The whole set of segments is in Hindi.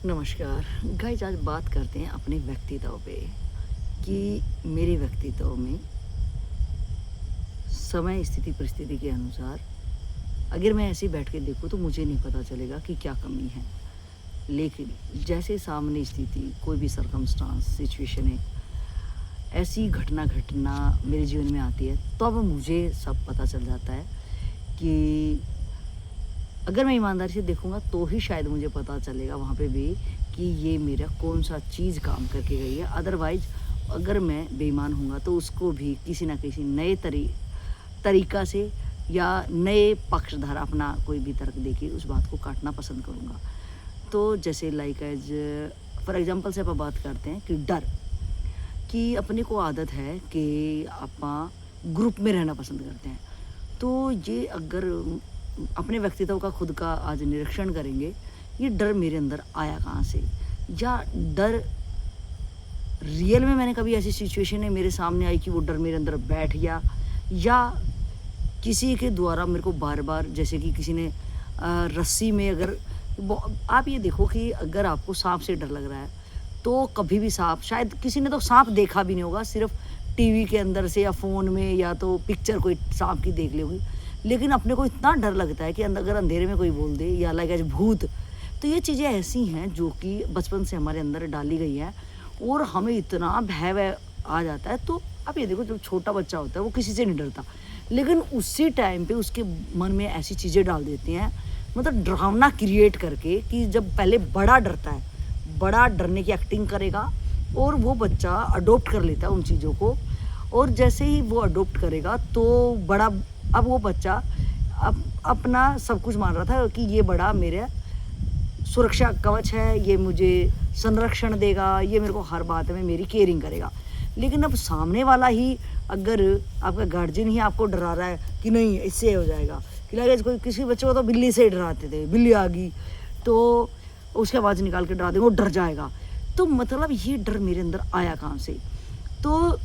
नमस्कार। गाइस, आज बात करते हैं अपने व्यक्तित्व पे कि मेरे व्यक्तित्व में समय, स्थिति, परिस्थिति के अनुसार अगर मैं ऐसे ही बैठ के देखूँ तो मुझे नहीं पता चलेगा कि क्या कमी है। लेकिन जैसे सामने स्थिति, कोई भी सर्कमस्टांस, सिचुएशन है, ऐसी घटना मेरे जीवन में आती है, तब मुझे सब पता चल जाता है कि अगर मैं ईमानदारी से देखूँगा तो ही शायद मुझे पता चलेगा वहाँ पे भी कि ये मेरा कौन-सा चीज़ काम करके गई है। अदरवाइज़ अगर मैं बेईमान हूँगा तो उसको भी किसी न किसी नए तरीका से या नए पक्षधर अपना कोई भी तर्क देके उस बात को काटना पसंद करूँगा। तो जैसे लाइक एज़ फॉर एग्ज़ाम्पल से अपन बात करते हैं कि डर, कि अपने को आदत है कि आपा ग्रुप में रहना पसंद करते हैं। तो ये अगर अपने व्यक्तित्व का खुद का आज निरीक्षण करेंगे, ये डर मेरे अंदर आया कहाँ से? या डर रियल में मैंने कभी ऐसी सिचुएशन है मेरे सामने आई कि वो डर मेरे अंदर बैठ गया, या किसी के द्वारा मेरे को बार-बार, जैसे कि किसी ने रस्सी में अगर आप ये देखो कि अगर आपको साँप से डर लग रहा है, तो कभी भी साँप, शायद किसी ने तो साँप देखा भी नहीं होगा, सिर्फ़ टीवी के अंदर से या फ़ोन में या तो पिक्चर कोई साँप की देख ली होगी। लेकिन अपने को इतना डर लगता है कि अगर अंधेरे में कोई बोल दे या लाइक एज भूत, तो ये चीज़ें ऐसी हैं जो कि बचपन से हमारे अंदर डाली गई हैं और हमें इतना भय वय आ जाता है। तो आप ये देखो, जब छोटा बच्चा होता है वो किसी से नहीं डरता, लेकिन उसी टाइम पे उसके मन में ऐसी चीज़ें डाल देती हैं, मतलब डरावना क्रिएट करके, कि जब पहले बड़ा डरता है, बड़ा डरने की एक्टिंग करेगा और वो बच्चा अडॉप्ट कर लेता है उन चीज़ों को। और जैसे ही वो अडॉप्ट करेगा तो बड़ा, अब वो बच्चा अपना सब कुछ मान रहा था कि ये बड़ा मेरे सुरक्षा कवच है, ये मुझे संरक्षण देगा, ये मेरे को हर बात में मेरी केयरिंग करेगा। लेकिन अब सामने वाला ही, अगर आपका गार्जियन ही आपको डरा रहा है कि नहीं इससे हो जाएगा, कि लगे कोई किसी बच्चे को तो बिल्ली से ही डराते थे, बिल्ली आ गई तो उसके आवाज़ निकाल के डरा देंगे, वो डर जाएगा। तो मतलब ये डर मेरे अंदर आया कहाँ से? तो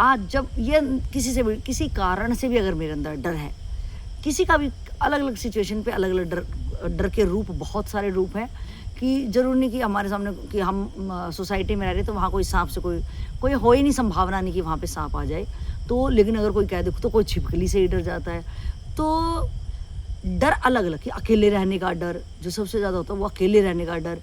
आज जब ये किसी से भी, किसी कारण से भी अगर मेरे अंदर डर है, किसी का भी अलग-अलग सिचुएशन पे अलग-अलग डर के रूप, बहुत सारे रूप हैं, कि ज़रूरी नहीं कि हमारे सामने कि हम सोसाइटी में रह रहे हैं तो वहाँ कोई साँप से कोई हो ही नहीं, संभावना नहीं कि वहाँ पे साँप आ जाए। तो लेकिन अगर कोई कह दे तो कोई छिपकली से ही डर जाता है। तो डर अलग-अलग, कि अकेले रहने का डर जो सबसे ज़्यादा होता है, वो अकेले रहने का डर।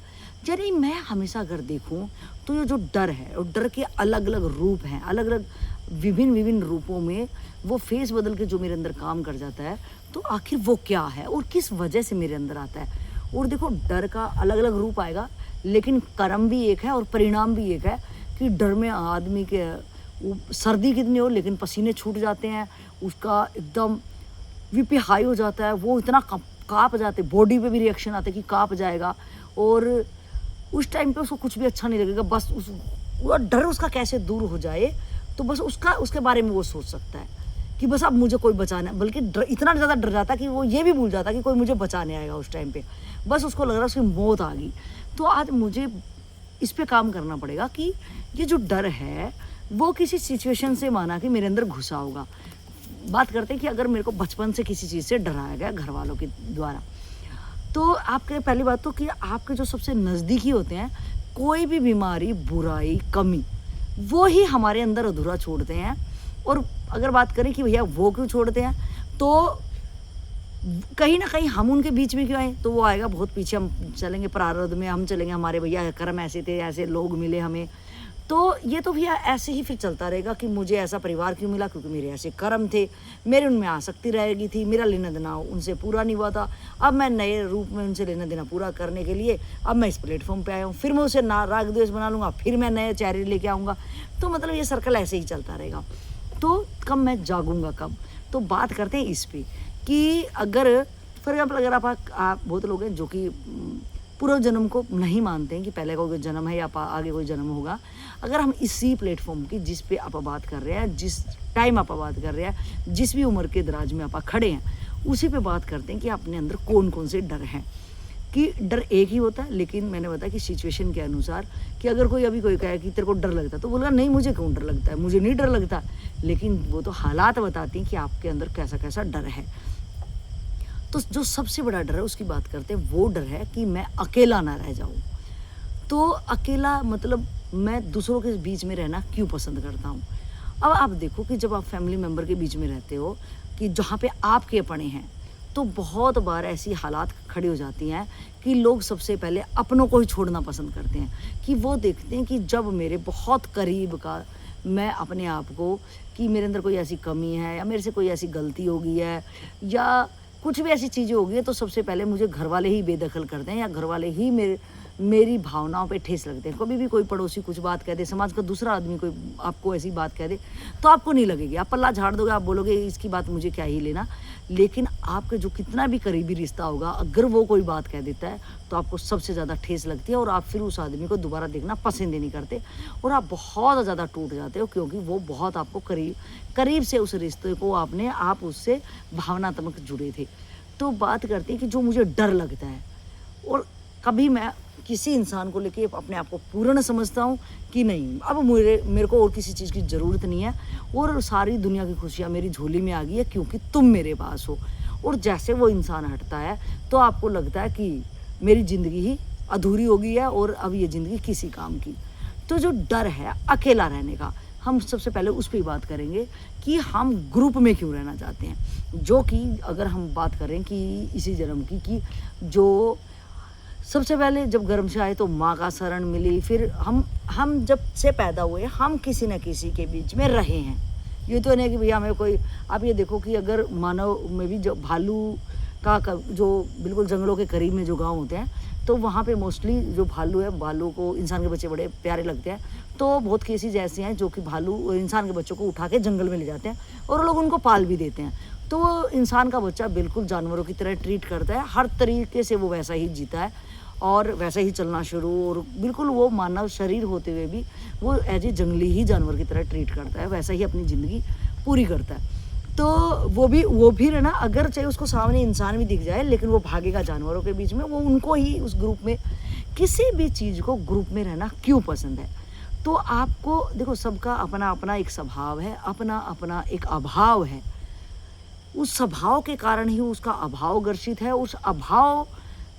यानी मैं हमेशा अगर देखूँ तो ये जो डर है, और डर के अलग-अलग रूप हैं, अलग-अलग विभिन्न रूपों में वो फेस बदल के जो मेरे अंदर काम कर जाता है, तो आखिर वो क्या है और किस वजह से मेरे अंदर आता है? और देखो, डर का अलग-अलग रूप आएगा, लेकिन कर्म भी एक है और परिणाम भी एक है, कि डर में आदमी के वो सर्दी कितनी हो लेकिन पसीने छूट जाते हैं, उसका एकदम बीपी हाई हो जाता है, वो इतना काँप जाते, बॉडी पे भी रिएक्शन आता है कि काँप जाएगा, और उस टाइम पे उसको कुछ भी अच्छा नहीं लगेगा, बस वो डर उसका कैसे दूर हो जाए, तो बस उसके बारे में वो सोच सकता है कि बस अब मुझे कोई बचाना है। बल्कि इतना ज़्यादा डर जाता है कि वो ये भी भूल जाता है कि कोई मुझे बचाने आएगा उस टाइम पे, बस उसको लग रहा है उसकी मौत आ गई। तो आज मुझे इस पे काम करना पड़ेगा कि ये जो डर है वो किसी सिचुएशन से, माना कि मेरे अंदर घुसा होगा। बात करते हैं कि अगर मेरे को बचपन से किसी चीज़ से डराया गया घर वालों के द्वारा, तो आपके पहली बात तो कि आपके जो सबसे नज़दीकी होते हैं, कोई भी बीमारी, बुराई, कमी, वो ही हमारे अंदर अधूरा छोड़ते हैं। और अगर बात करें कि भैया वो क्यों छोड़ते हैं, तो कहीं न कहीं हम उनके बीच में क्यों आए, तो वो आएगा बहुत पीछे, हम चलेंगे प्रारब्ध में, हम चलेंगे, हमारे भैया कर्म ऐसे थे, ऐसे लोग मिले हमें, तो ये तो भैया ऐसे ही फिर चलता रहेगा कि मुझे ऐसा परिवार क्यों मिला, क्योंकि मेरे ऐसे कर्म थे, मेरे उनमें आसक्ति रहेगी थी, मेरा लेना देना उनसे पूरा नहीं हुआ था। अब मैं नए रूप में उनसे लेना देना पूरा करने के लिए अब मैं इस प्लेटफॉर्म पे आया हूँ, फिर मैं उसे ना राग द्वेष बना लूँगा, फिर मैं नए चेहरे लेके आऊँगा। तो मतलब ये सर्कल ऐसे ही चलता रहेगा। तो कब मैं जागूँगा कब? तो बात करते हैं इस पे कि अगर फॉर एग्जाम्पल, अगर आप बहुत लोग हैं जो कि पूर्व जन्म को नहीं मानते हैं कि पहले का कोई जन्म है या आगे कोई जन्म होगा। अगर हम इसी प्लेटफॉर्म की, जिस पे आप बात कर रहे हैं, जिस टाइम आप बात कर रहे हैं, जिस भी उम्र के दराज में आप खड़े हैं, उसी पे बात करते हैं कि अपने अंदर कौन कौन से डर हैं। कि डर एक ही होता है, लेकिन मैंने बताया कि सिचुएशन के अनुसार, कि अगर कोई कहे कि तेरे को डर लगता है, तो बोलेगा नहीं मुझे क्यों डर लगता है, मुझे नहीं डर लगता। लेकिन वो तो हालात बताती हैं कि आपके अंदर कैसा कैसा डर है। तो जो सबसे बड़ा डर है उसकी बात करते हैं, वो डर है कि मैं अकेला ना रह जाऊँ। तो अकेला मतलब मैं दूसरों के बीच में रहना क्यों पसंद करता हूँ। अब आप देखो कि जब आप फैमिली मेंबर के बीच में रहते हो कि जहाँ पे आपके अपने हैं, तो बहुत बार ऐसी हालात खड़ी हो जाती हैं कि लोग सबसे पहले अपनों को ही छोड़ना पसंद करते हैं, कि वो देखते हैं कि जब मेरे बहुत करीब का मैं अपने आप को, कि मेरे अंदर कोई ऐसी कमी है या मेरे से कोई ऐसी गलती हो गई है या कुछ भी ऐसी चीज़ें हो गई है, तो सबसे पहले मुझे घर वाले ही बेदखल करते हैं या घर वाले ही मेरी भावनाओं पे ठेस लगते हैं। कभी भी कोई पड़ोसी कुछ बात कह दे, समाज का दूसरा आदमी कोई आपको ऐसी बात कह दे, तो आपको नहीं लगेगी, आप पल्ला झाड़ दोगे, आप बोलोगे इसकी बात मुझे क्या ही लेना। लेकिन आपके जो कितना भी करीबी रिश्ता होगा, अगर वो कोई बात कह देता है तो आपको सबसे ज़्यादा ठेस लगती है और आप फिर उस आदमी को दोबारा देखना पसंद ही नहीं करते और आप बहुत ज़्यादा टूट जाते हो, क्योंकि वो बहुत आपको करीब से उस रिश्ते को आप उससे भावनात्मक जुड़े थे। तो बात करते हैं कि जो मुझे डर लगता है, और कभी मैं किसी इंसान को लेके अपने आप को पूर्ण समझता हूँ कि नहीं, अब मेरे को और किसी चीज़ की ज़रूरत नहीं है और सारी दुनिया की खुशियाँ मेरी झोली में आ गई है क्योंकि तुम मेरे पास हो। और जैसे वो इंसान हटता है तो आपको लगता है कि मेरी ज़िंदगी ही अधूरी हो गई है और अब ये ज़िंदगी किसी काम की। तो जो डर है अकेला रहने का, हम सबसे पहले उस पर ही बात करेंगे कि हम ग्रुप में क्यों रहना चाहते हैं। जो कि अगर हम बात करें कि इसी जन्म की, कि जो सबसे पहले जब गर्भ से आए तो माँ का शरण मिली, फिर हम जब से पैदा हुए हम किसी न किसी के बीच में रहे हैं। ये तो नहीं है कि भैया हमें कोई, आप ये देखो कि अगर मानव में भी जो भालू का जो बिल्कुल जंगलों के करीब में जो गांव होते हैं, तो वहाँ पे मोस्टली जो भालू है, भालू को इंसान के बच्चे बड़े प्यारे लगते हैं, तो बहुत केसेस ऐसे हैं जो कि भालू इंसान के बच्चों को उठा के जंगल में ले जाते हैं और लोग उनको पाल भी देते हैं। तो वो इंसान का बच्चा बिल्कुल जानवरों की तरह ट्रीट करता है, हर तरीके से वो वैसा ही जीता है और वैसा ही चलना शुरू, और बिल्कुल वो मानव शरीर होते हुए भी वो एज ए जंगली ही जानवर की तरह ट्रीट करता है, वैसा ही अपनी ज़िंदगी पूरी करता है। तो वो भी है ना, अगर चाहे उसको सामने इंसान भी दिख जाए लेकिन वो भागेगा जानवरों के बीच में, वो उनको ही उस ग्रुप में, किसी भी चीज़ को ग्रुप में रहना क्यों पसंद है। तो आपको देखो, सबका अपना अपना एक स्वभाव है, अपना अपना एक अभाव है, उस स्वभाव के कारण ही उसका अभाव ग्रसित है। उस अभाव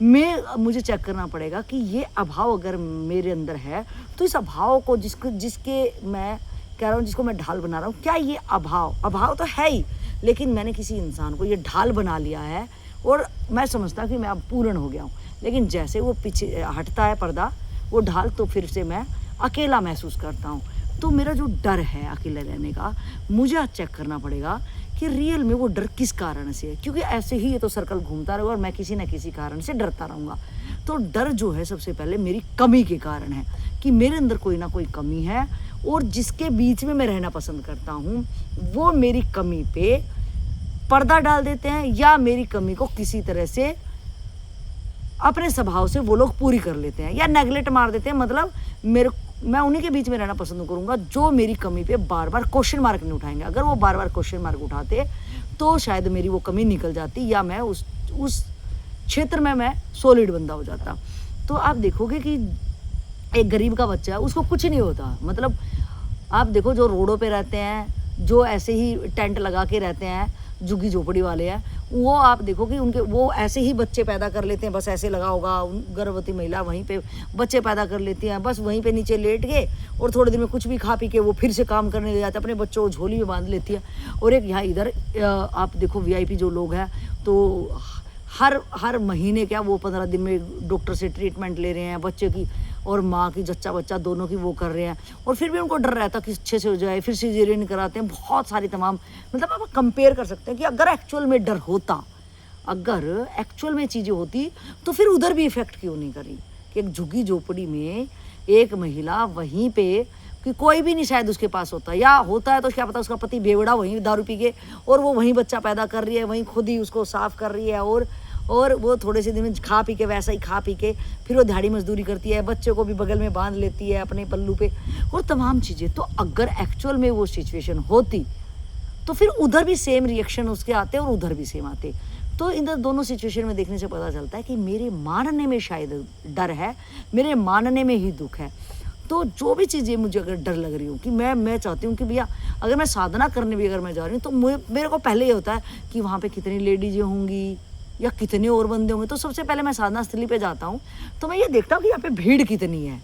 में मुझे चेक करना पड़ेगा कि ये अभाव अगर मेरे अंदर है तो इस अभाव को जिसके मैं कह रहा हूँ, जिसको मैं ढाल बना रहा हूँ, क्या ये अभाव तो है ही, लेकिन मैंने किसी इंसान को ये ढाल बना लिया है और मैं समझता हूँ कि मैं अब पूर्ण हो गया हूँ। लेकिन जैसे वो पीछे हटता है पर्दा, वो ढाल, तो फिर से मैं अकेला महसूस करता हूँ। तो मेरा जो डर है अकेले रहने का, मुझे आज चेक करना पड़ेगा कि रियल में वो डर किस कारण से है, क्योंकि ऐसे ही ये तो सर्कल घूमता रहेगा और मैं किसी न किसी कारण से डरता रहूँगा। तो डर जो है सबसे पहले मेरी कमी के कारण है, कि मेरे अंदर कोई ना कोई कमी है और जिसके बीच में मैं रहना पसंद करता हूँ वो मेरी कमी पे पर्दा डाल देते हैं या मेरी कमी को किसी तरह से अपने स्वभाव से वो लोग पूरी कर लेते हैं या नेगलेक्ट मार देते हैं। मतलब मैं उन्हीं के बीच में रहना पसंद करूंगा जो मेरी कमी पे बार बार क्वेश्चन मार्क नहीं उठाएंगे। अगर वो बार बार क्वेश्चन मार्क उठाते तो शायद मेरी वो कमी निकल जाती या मैं उस क्षेत्र में मैं सॉलिड बंदा हो जाता। तो आप देखोगे कि एक गरीब का बच्चा है, उसको कुछ नहीं होता। मतलब आप देखो जो रोडों पे रहते हैं, जो ऐसे ही टेंट लगा के रहते हैं, झुग्गी झोपड़ी वाले हैं, वो आप देखो कि उनके वो ऐसे ही बच्चे पैदा कर लेते हैं। बस ऐसे लगा होगा, गर्भवती महिला वहीं पे बच्चे पैदा कर लेती हैं, बस वहीं पे नीचे लेट गए और थोड़े दिन में कुछ भी खा पी के वो फिर से काम करने लग जाते हैं, अपने बच्चों को झोली में बांध लेती है। और एक यहाँ इधर आप देखो VIP जो लोग हैं, तो हर महीने क्या वो 15 दिन में डॉक्टर से ट्रीटमेंट ले रहे हैं, बच्चे की और माँ की, जच्चा बच्चा दोनों की वो कर रहे हैं, और फिर भी उनको डर रहता कि अच्छे से हो जाए, फिर सिजेरियन कराते हैं, बहुत सारी तमाम। मतलब आप कंपेयर कर सकते हैं कि अगर एक्चुअल में डर होता, अगर एक्चुअल में चीज़ें होती तो फिर उधर भी इफेक्ट क्यों नहीं करी कि एक झुग्गी झोपड़ी में एक महिला वहीं पे, कि कोई भी नहीं शायद उसके पास होता, या होता है तो क्या पता उसका पति बेवड़ा वहीं दारू पी के और वो वहीं बच्चा पैदा कर रही है, वहीं खुद ही उसको साफ कर रही है, और वो थोड़े से दिन में खा पी के वैसा ही खा पी के फिर वो दिहाड़ी मजदूरी करती है, बच्चे को भी बगल में बांध लेती है अपने पल्लू पे और तमाम चीज़ें। तो अगर एक्चुअल में वो सिचुएशन होती तो फिर उधर भी सेम रिएक्शन उसके आते और उधर भी सेम आते। तो इन दोनों सिचुएशन में देखने से पता चलता है कि मेरे मानने में शायद डर है, मेरे मानने में ही दुख है। तो जो भी चीज़ें मुझे अगर डर लग रही हूँ कि मैं चाहती हूँ कि भैया अगर मैं साधना करने भी अगर मैं जा रही हूँ तो मेरे को पहले ये होता है कि वहाँ पे कितनी लेडीज़ें होंगी, या कितने और बंदे होंगे। तो सबसे पहले मैं साधना स्थली पे जाता हूँ तो मैं ये देखता हूँ कि यहाँ पे भीड़ कितनी है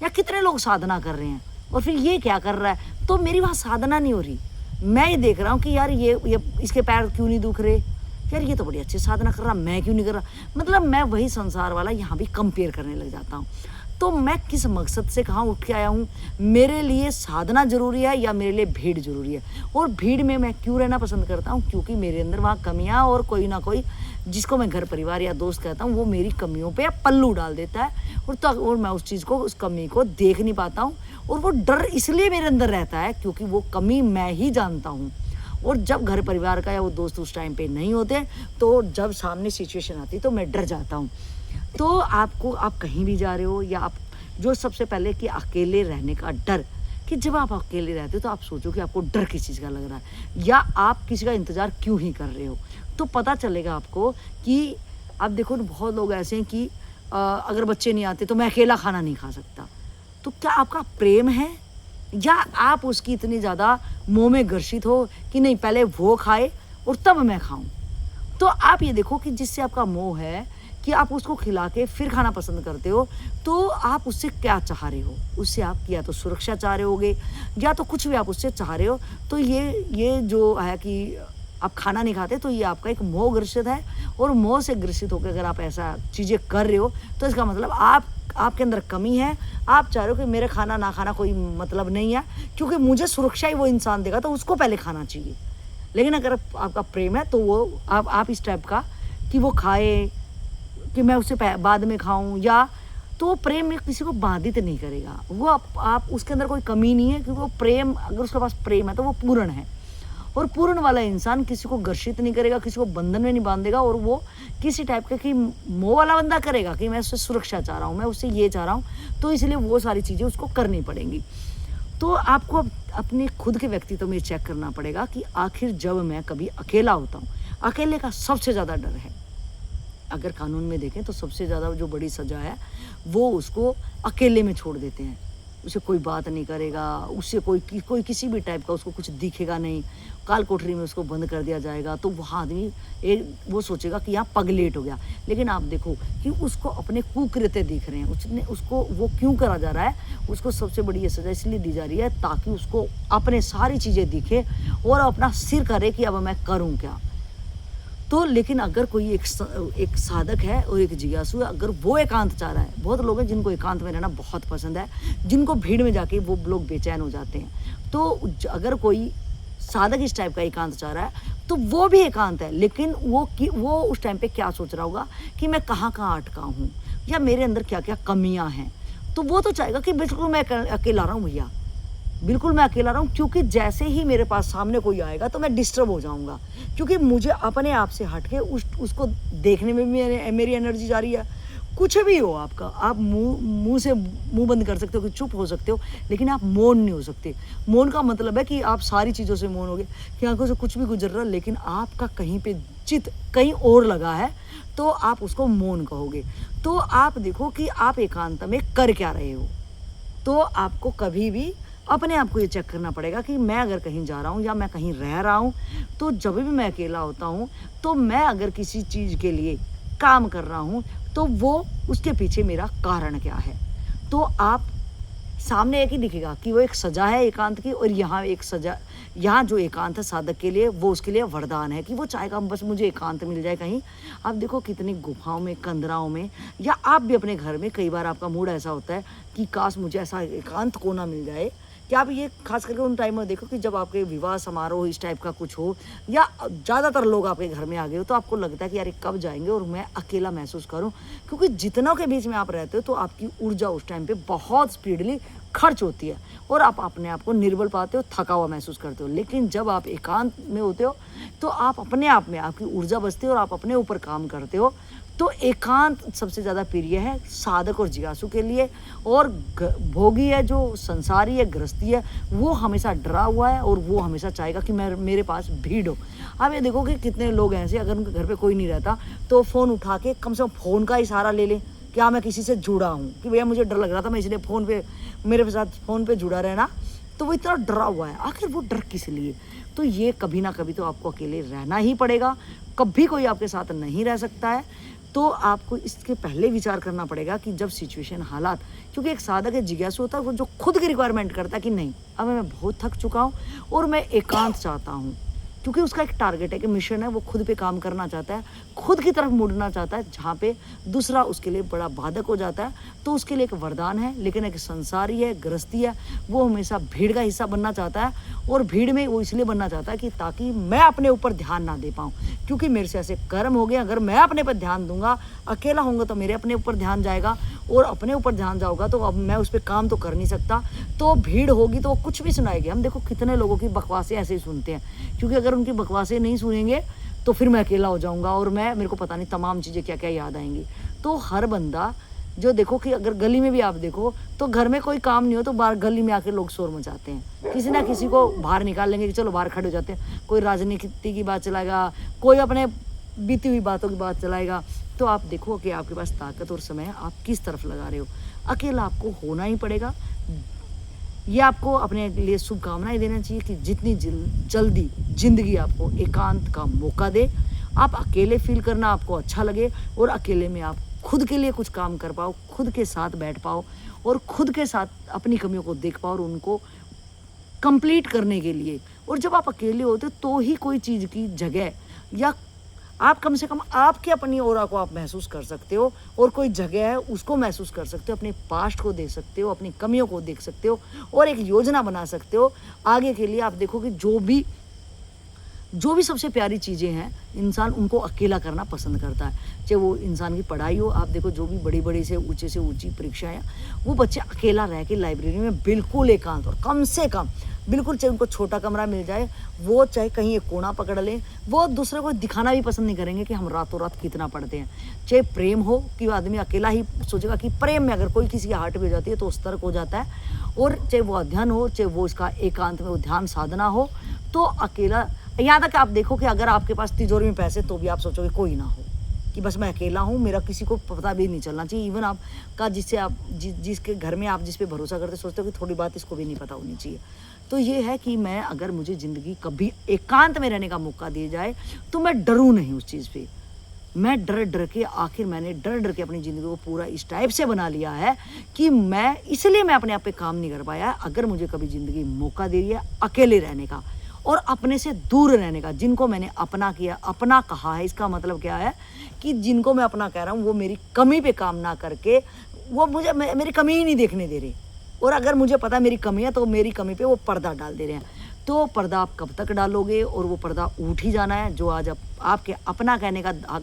या कितने लोग साधना कर रहे हैं और फिर ये क्या कर रहा है। तो मेरी वहाँ साधना नहीं हो रही, मैं ये देख रहा हूँ कि यार ये इसके पैर क्यों नहीं दुख रहे, यार ये तो बड़ी अच्छी साधना कर रहा, मैं क्यों नहीं कर रहा। मतलब मैं वही संसार वाला यहाँ भी कंपेयर करने लग जाता हूँ। तो मैं किस मकसद से कहाँ उठ के आया हूँ, मेरे लिए साधना जरूरी है या मेरे लिए भीड़ जरूरी है। और भीड़ में मैं क्यों रहना पसंद करता हूँ, क्योंकि मेरे अंदर वहाँ कमियाँ और कोई ना कोई जिसको मैं घर परिवार या दोस्त कहता हूँ वो मेरी कमियों पे पल्लू डाल देता है और मैं उस चीज़ को, उस कमी को देख नहीं पाता हूँ। और वो डर इसलिए मेरे अंदर रहता है क्योंकि वो कमी मैं ही जानता हूँ। और जब घर परिवार का या वो दोस्त उस टाइम पे नहीं होते तो जब सामने सिचुएशन आती तो मैं डर जाता हूँ। तो आपको, आप कहीं भी जा रहे हो या आप जो सबसे पहले कि अकेले रहने का डर, कि जब आप अकेले रहते हो तो आप सोचो कि आपको डर किस चीज़ का लग रहा है या आप किसी का इंतज़ार क्यों ही कर रहे हो। तो पता चलेगा आपको कि आप देखो बहुत लोग ऐसे हैं कि अगर बच्चे नहीं आते तो मैं अकेला खाना नहीं खा सकता। तो क्या आपका प्रेम है या आप उसकी इतनी ज़्यादा मोह में ग्रसित हो कि नहीं पहले वो खाए और तब मैं खाऊं। तो आप ये देखो कि जिससे आपका मोह है कि आप उसको खिला के फिर खाना पसंद करते हो, तो आप उससे क्या चाह रहे हो, उससे आप या तो सुरक्षा चाह रहे होगे या तो कुछ भी आप उससे चाह रहे हो। तो ये जो है कि आप खाना नहीं खाते तो ये आपका एक मोह ग्रसित है। और मोह से ग्रसित होकर अगर आप ऐसा चीज़ें कर रहे हो तो इसका मतलब आपके अंदर कमी है। आप चाह रहे हो कि मेरे खाना ना खाना कोई मतलब नहीं है क्योंकि मुझे सुरक्षा ही वो इंसान देगा तो उसको पहले खाना चाहिए। लेकिन अगर आपका प्रेम है तो वो आप इस टाइप का कि वो खाए कि मैं उसे बाद में खाऊं, या तो वो प्रेम में किसी को बाधित नहीं करेगा। वो आप उसके अंदर कोई कमी नहीं है क्योंकि वो प्रेम, अगर उसके पास प्रेम है तो वो पूर्ण है। और पूर्ण वाला इंसान किसी को घर्षित नहीं करेगा, किसी को बंधन में नहीं बांधेगा। और वो किसी टाइप का कि मोह वाला बंदा करेगा कि मैं उससे सुरक्षा चाह रहा हूँ, मैं उससे ये चाह रहा हूँ, तो इसलिए वो सारी चीज़ें उसको करनी पड़ेंगी। तो आपको अपने खुद के व्यक्तित्व में चेक करना पड़ेगा कि आखिर जब मैं कभी अकेला होता हूँ, अकेले का सबसे ज़्यादा डर है। अगर कानून में देखें तो सबसे ज़्यादा जो बड़ी सज़ा है वो उसको अकेले में छोड़ देते हैं। उसे कोई बात नहीं करेगा, उससे कोई किसी भी टाइप का उसको कुछ दिखेगा नहीं, काल कोठरी में उसको बंद कर दिया जाएगा। तो वहाँ आदमी वो सोचेगा कि यहाँ पगलेट हो गया। लेकिन आप देखो कि उसको अपने कुकृत्य दिख रहे हैं, उसको वो क्यों करा जा रहा है, उसको सबसे बड़ी ये सज़ा इसलिए दी जा रही है ताकि उसको अपने सारी चीज़ें दिखे और अपना सिर करे कि अब मैं करूँ क्या। तो लेकिन अगर कोई एक साधक है और एक जिज्ञासु है, अगर वो एकांत चाह रहा है, बहुत लोग हैं जिनको एकांत में रहना बहुत पसंद है, जिनको भीड़ में जाके वो लोग बेचैन हो जाते हैं। तो अगर कोई साधक इस टाइप का एकांत चाह रहा है तो वो भी एकांत है, लेकिन वो उस टाइम पे क्या सोच रहा होगा कि मैं कहाँ अटका हूँ या मेरे अंदर क्या क्या कमियाँ हैं। तो वो तो चाहेगा कि बिल्कुल मैं अकेला रहा हूँ भैया, बिल्कुल मैं अकेला रहा हूँ, क्योंकि जैसे ही मेरे पास सामने कोई आएगा तो मैं डिस्टर्ब हो जाऊंगा, क्योंकि मुझे अपने आप से हट के उसको देखने में भी मेरी एनर्जी जा रही है। कुछ भी हो आपका, आप मुंह से मुंह बंद कर सकते हो कि चुप हो सकते हो, लेकिन आप मौन नहीं हो सकते। मौन का मतलब है कि आप सारी चीज़ों से मौन हो गए कि आंखों से कुछ भी गुजर रहा है, लेकिन आपका कहीं पे चित कहीं और लगा है तो आप उसको मौन कहोगे। तो आप देखो कि आप एकांत में कर क्या रहे हो। तो आपको कभी भी अपने आप को ये चेक करना पड़ेगा कि मैं अगर कहीं जा रहा हूँ या मैं कहीं रह रहा हूँ, तो जब भी मैं अकेला होता हूँ तो मैं अगर किसी चीज़ के लिए काम कर रहा हूँ तो वो उसके पीछे मेरा कारण क्या है। तो आप सामने एक ही दिखेगा कि वो एक सजा है एकांत की, और यहाँ एक सजा, यहाँ जो एकांत है साधक के लिए वो उसके लिए वरदान है कि वो चाहेगा बस मुझे एकांत मिल जाए कहीं। आप देखो कितनी गुफाओं में, कंदराओं में, या आप भी अपने घर में कई बार आपका मूड ऐसा होता है कि काश मुझे ऐसा एकांत कोना मिल जाए। क्या आप ये खास करके उन टाइम में देखो कि जब आपके विवाह समारोह इस टाइप का कुछ हो या ज़्यादातर लोग आपके घर में आ गए हो, तो आपको लगता है कि यार कब जाएंगे और मैं अकेला महसूस करूं, क्योंकि जितनों के बीच में आप रहते हो तो आपकी ऊर्जा उस टाइम पे बहुत स्पीडली खर्च होती है और आप अपने आप को निर्बल पाते हो, थका हुआ महसूस करते हो। लेकिन जब आप एकांत में होते हो तो आप अपने आप में, आपकी ऊर्जा बचती है और आप अपने ऊपर काम करते हो। तो एकांत सबसे ज़्यादा प्रिय है साधक और जिज्ञासु के लिए। और भोगी है, जो संसारी है, गृहस्थी है, वो हमेशा डरा हुआ है और वो हमेशा चाहेगा कि मेरे पास भीड़ हो। आप ये देखो कि कितने लोग ऐसे, अगर उनके घर पे कोई नहीं रहता तो फ़ोन उठा के कम से कम फ़ोन का इशारा ले लें, क्या मैं किसी से जुड़ा हूँ, कि भैया मुझे डर लग रहा था मैं इसलिए फ़ोन पे, मेरे साथ फ़ोन पे जुड़ा रहना, तो वो इतना डरा हुआ है, आखिर वो डर किस लिए? तो ये कभी ना कभी तो आपको अकेले रहना ही पड़ेगा, कभी कोई आपके साथ नहीं रह सकता है। तो आपको इसके पहले विचार करना पड़ेगा कि जब सिचुएशन, हालात, क्योंकि एक साधक है, जिज्ञासु होता है, वो जो खुद की रिक्वायरमेंट करता है कि नहीं, अब मैं बहुत थक चुका हूँ और मैं एकांत चाहता हूँ, क्योंकि उसका एक टारगेट है कि मिशन है, वो खुद पे काम करना चाहता है, खुद की तरफ मुड़ना चाहता है, जहाँ पे दूसरा उसके लिए बड़ा बाधक हो जाता है। तो उसके लिए एक वरदान है, लेकिन एक संसारी है, गृहस्थी है, वो हमेशा भीड़ का हिस्सा बनना चाहता है। और भीड़ में वो इसलिए बनना चाहता है कि ताकि मैं अपने ऊपर ध्यान ना दे पाऊँ, क्योंकि मेरे से ऐसे कर्म हो गए, अगर मैं अपने पर ध्यान दूंगा, अकेला होऊंगा तो मेरे अपने ऊपर ध्यान जाएगा, और अपने ऊपर ध्यान जाऊंगा तो अब मैं उस पर काम तो कर नहीं सकता। तो भीड़ होगी तो वो कुछ भी सुनाएगी। हम देखो कितने लोगों की बकवासें ऐसे ही सुनते हैं, क्योंकि अगर उनकी बकवासें नहीं सुनेंगे तो फिर मैं अकेला हो जाऊंगा और मेरे को पता नहीं तमाम चीज़ें क्या क्या याद आएंगी। तो हर बंदा जो देखो कि अगर गली में भी आप देखो तो घर में कोई काम नहीं हो तो बाहर गली में आके लोग शोर मचाते हैं, किसी ना किसी को बाहर निकाल लेंगे कि चलो बाहर खड़े हो जाते हैं। कोई राजनीति की बात चलाएगा, कोई अपने बीती हुई बातों की बात चलाएगा। तो आप देखो कि आपके पास ताकत और समय है, आप किस तरफ लगा रहे हो। अकेला आपको होना ही पड़ेगा। ये आपको अपने लिए शुभकामनाएं देना चाहिए कि जितनी जल्दी जिंदगी आपको एकांत का मौका दे, आप अकेले फील करना आपको अच्छा लगे, और अकेले में आप खुद के लिए कुछ काम कर पाओ, खुद के साथ बैठ पाओ, और खुद के साथ अपनी कमियों को देख पाओ और उनको कंप्लीट करने के लिए। और जब आप अकेले होते हो तो ही कोई चीज़ की जगह, या आप कम से कम आपके अपनी ऑरा को आप महसूस कर सकते हो, और कोई जगह है उसको महसूस कर सकते हो, अपने पास्ट को देख सकते हो, अपनी कमियों को देख सकते हो, और एक योजना बना सकते हो आगे के लिए। आप देखो कि जो भी सबसे प्यारी चीज़ें हैं, इंसान उनको अकेला करना पसंद करता है। चाहे वो इंसान की पढ़ाई हो, आप देखो जो भी बड़ी बड़ी से ऊंची परीक्षाएं हैं, वो बच्चे अकेला रह के लाइब्रेरी में बिल्कुल एकांत, और कम से कम बिल्कुल, चाहे उनको छोटा कमरा मिल जाए, वो चाहे कहीं एक कोना पकड़ लें, वो दूसरे को दिखाना भी पसंद नहीं करेंगे कि हम रातों रात कितना पढ़ते हैं। चाहे प्रेम हो कि आदमी अकेला ही सोचेगा कि प्रेम में अगर कोई किसी की हार्ट भी हो जाती है तो उस तरह हो जाता है। और चाहे वो अध्ययन हो, चाहे वो इसका एकांत में वो ध्यान साधना हो, तो अकेला, यहाँ तक आप देखो कि अगर आपके पास तिजोरी में पैसे तो भी आप सोचोगे कोई ना हो, कि बस मैं अकेला हूँ, मेरा किसी को पता भी नहीं चलना चाहिए। इवन आपका जिससे आप जिसके घर में आप जिस पे भरोसा करते सोचते हो कि थोड़ी बात इसको भी नहीं पता होनी चाहिए। तो ये है कि मैं, अगर मुझे ज़िंदगी कभी एकांत में रहने का मौका दिया जाए तो मैं डरूँ नहीं उस चीज़ पे। मैं डर के, आखिर मैंने डर के अपनी ज़िंदगी को पूरा इस टाइप से बना लिया है कि इसलिए मैं अपने आप पे काम नहीं कर पाया। अगर मुझे कभी ज़िंदगी मौका दे रही है अकेले रहने का और अपने से दूर रहने का, जिनको मैंने अपना किया, अपना कहा है, इसका मतलब क्या है कि जिनको मैं अपना कह रहा हूँ वो मेरी कमी पे काम ना करके वो मुझे मेरी कमी ही नहीं देखने दे रहे, और अगर मुझे पता है मेरी कमी है तो मेरी कमी पे वो पर्दा डाल दे रहे हैं। तो पर्दा आप कब तक डालोगे, और वो पर्दा उठ ही जाना है। जो आज आपके अपना कहने का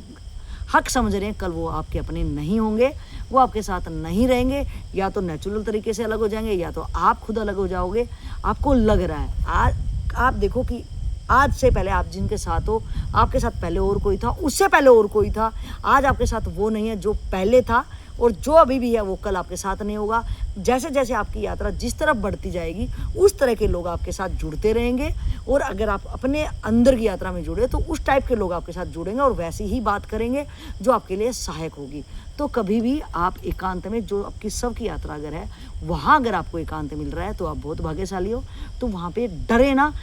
हक समझ रहे हैं, कल वो आपके अपने नहीं होंगे, वो आपके साथ नहीं रहेंगे, या तो नेचुरल तरीके से अलग हो जाएंगे, या तो आप खुद अलग हो जाओगे। आपको लग रहा है, आज आप देखो कि आज से पहले आप जिनके साथ हो, आपके साथ पहले और कोई था, उससे पहले और कोई था, आज आपके साथ वो नहीं है जो पहले था, और जो अभी भी है वो कल आपके साथ नहीं होगा। जैसे जैसे आपकी यात्रा जिस तरफ बढ़ती जाएगी उस तरह के लोग आपके साथ जुड़ते रहेंगे, और अगर आप अपने अंदर की यात्रा में जुड़े तो उस टाइप के लोग आपके साथ जुड़ेंगे और वैसी ही बात करेंगे जो आपके लिए सहायक होगी। तो कभी भी आप एकांत में, जो आपकी सबकी यात्रा अगर है वहाँ अगर आपको एकांत मिल रहा है तो आप बहुत भाग्यशाली हो। तो वहाँ पे डरे ना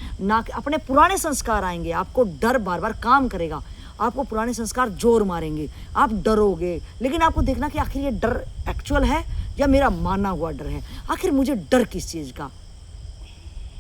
अपने पुराने संस्कार आएंगे, आपको डर बार बार काम करेगा, आपको पुराने संस्कार जोर मारेंगे, आप डरोगे, लेकिन आपको देखना कि आखिर ये डर एक्चुअल है या मेरा माना हुआ डर है। आखिर मुझे डर किस चीज़ का,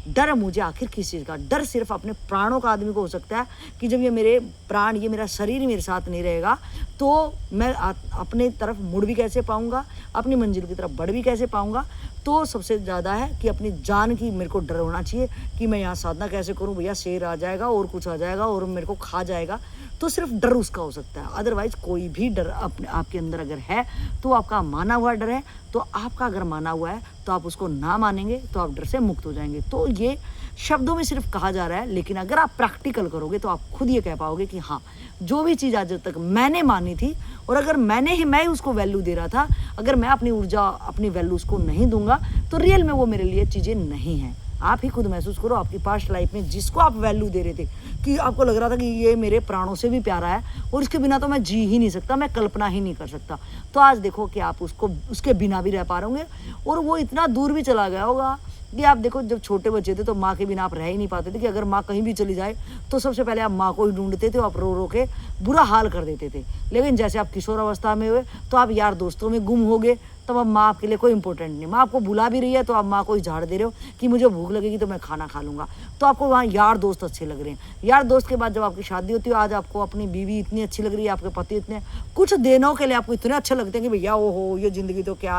डर मुझे आखिर किस चीज़ का? डर सिर्फ अपने प्राणों का आदमी को हो सकता है कि जब ये मेरे प्राण, ये मेरा शरीर मेरे साथ नहीं रहेगा तो मैं अपने तरफ मुड़ भी कैसे पाऊंगा, अपनी मंजिल की तरफ बढ़ भी कैसे पाऊंगा। तो सबसे ज़्यादा है कि अपनी जान की मेरे को डर होना चाहिए कि मैं यहाँ साधना कैसे करूँ, भैया शेर आ जाएगा और कुछ आ जाएगा और मेरे को खा जाएगा। तो सिर्फ डर उसका हो सकता है, अदरवाइज कोई भी डर आपके अंदर अगर है तो आपका माना हुआ डर है। तो आपका अगर माना हुआ है तो आप उसको ना मानेंगे तो आप डर से मुक्त हो जाएंगे। तो ये शब्दों में सिर्फ कहा जा रहा है, लेकिन अगर आप प्रैक्टिकल करोगे तो आप खुद ये कह पाओगे कि हाँ, जो भी चीज़ आज तक मैंने मानी थी और अगर मैं उसको वैल्यू दे रहा था, अगर मैं अपनी ऊर्जा, अपनी वैल्यू उसको नहीं दूंगा तो रियल में वो मेरे लिए चीज़ें नहीं हैं। आप ही खुद महसूस करो आपकी पास्ट लाइफ में जिसको आप वैल्यू दे रहे थे, कि आपको लग रहा था कि ये मेरे प्राणों से भी प्यारा है और इसके बिना तो मैं जी ही नहीं सकता, मैं कल्पना ही नहीं कर सकता। तो आज देखो कि आप उसके बिना भी रह पा रहे होंगे और वो इतना दूर भी चला गया होगा कि आप देखो जब छोटे बच्चे थे तो माँ के बिना आप रह ही नहीं पाते थे, कि अगर माँ कहीं भी चली जाए तो सबसे पहले आप माँ को ही ढूंढते थे, आप रो रो के बुरा हाल कर देते थे। लेकिन जैसे आप किशोर अवस्था में हुए तो आप यार दोस्तों में गुम हो गए, तब अब माँ आपके लिए कोई इंपॉर्टेंट नहीं। माँ आपको बुला भी रही है तो आप माँ को ही झाड़ दे रहे हो कि मुझे भूख लगेगी तो मैं खाना खा लूँगा, तो आपको वहाँ यार दोस्त अच्छे लग रहे हैं। यार दोस्त के बाद जब आपकी शादी होती है, आज आपको अपनी बीवी इतनी अच्छी लग रही है, आपके पति इतने कुछ दिनों के लिए आपको इतने अच्छे लगते हैं कि भैया ओ हो ये ज़िंदगी तो क्या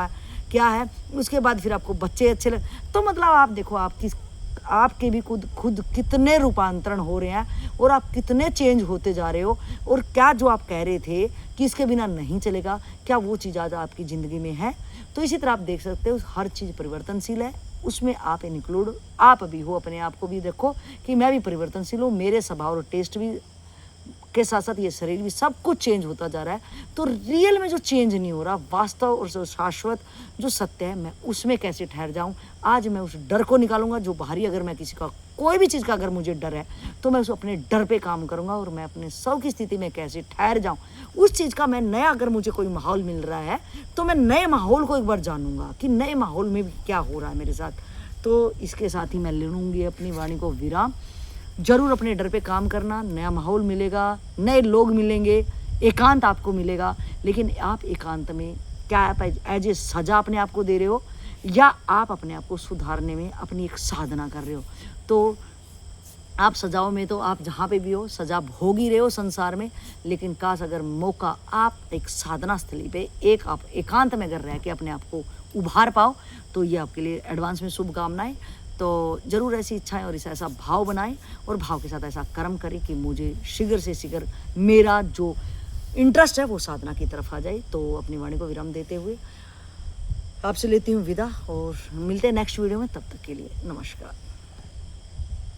है। उसके बाद फिर आपको बच्चे अच्छे लग, तो मतलब आप देखो आपके भी खुद कितने रूपांतरण हो रहे हैं और आप कितने चेंज होते जा रहे हो। और क्या जो आप कह रहे थे कि इसके बिना नहीं चलेगा, क्या वो चीज़ आज आपकी ज़िंदगी में है? तो इसी तरह आप देख सकते हो हर चीज़ परिवर्तनशील है, उसमें आप इंक्लूड आप भी हो। अपने आप को भी देखो कि मैं भी परिवर्तनशील हूँ, मेरे स्वभाव और टेस्ट भी के साथ साथ ये शरीर भी सब कुछ चेंज होता जा रहा है। तो रियल में जो चेंज नहीं हो रहा, वास्तव और जो शाश्वत जो सत्य है, मैं उसमें कैसे ठहर जाऊं। आज मैं उस डर को निकालूंगा जो बाहरी, अगर मैं किसी का कोई भी चीज़ का अगर मुझे डर है तो मैं उस अपने डर पे काम करूंगा और मैं अपने सौ की स्थिति में कैसे ठहर जाऊं। उस चीज़ का मैं नया, अगर मुझे कोई माहौल मिल रहा है तो मैं नए माहौल को एक बार जानूंगा कि नए माहौल में भी क्या हो रहा है मेरे साथ। तो इसके साथ ही मैं ले लूँगी अपनी वाणी को विराम। जरूर अपने डर पे काम करना, नया माहौल मिलेगा, नए लोग मिलेंगे, एकांत आपको मिलेगा। लेकिन आप एकांत में क्या आप एज ए सजा अपने आप को दे रहे हो या आप अपने आप को सुधारने में अपनी एक साधना कर रहे हो? तो आप सजाओं में तो आप जहाँ पे भी हो सजा भोग ही रहे हो संसार में, लेकिन काश अगर मौका आप एक साधना स्थली पे एक आप एकांत में अगर रह के अपने आप को उभार पाओ तो ये आपके लिए एडवांस में शुभकामनाएं। तो ज़रूर ऐसी इच्छाएं और ऐसा भाव बनाएं और भाव के साथ ऐसा कर्म करें कि मुझे शीघ्र से शीघ्र मेरा जो इंटरेस्ट है वो साधना की तरफ आ जाए। तो अपनी वाणी को विराम देते हुए आपसे लेती हूँ विदा और मिलते हैं नेक्स्ट वीडियो में। तब तक के लिए नमस्कार।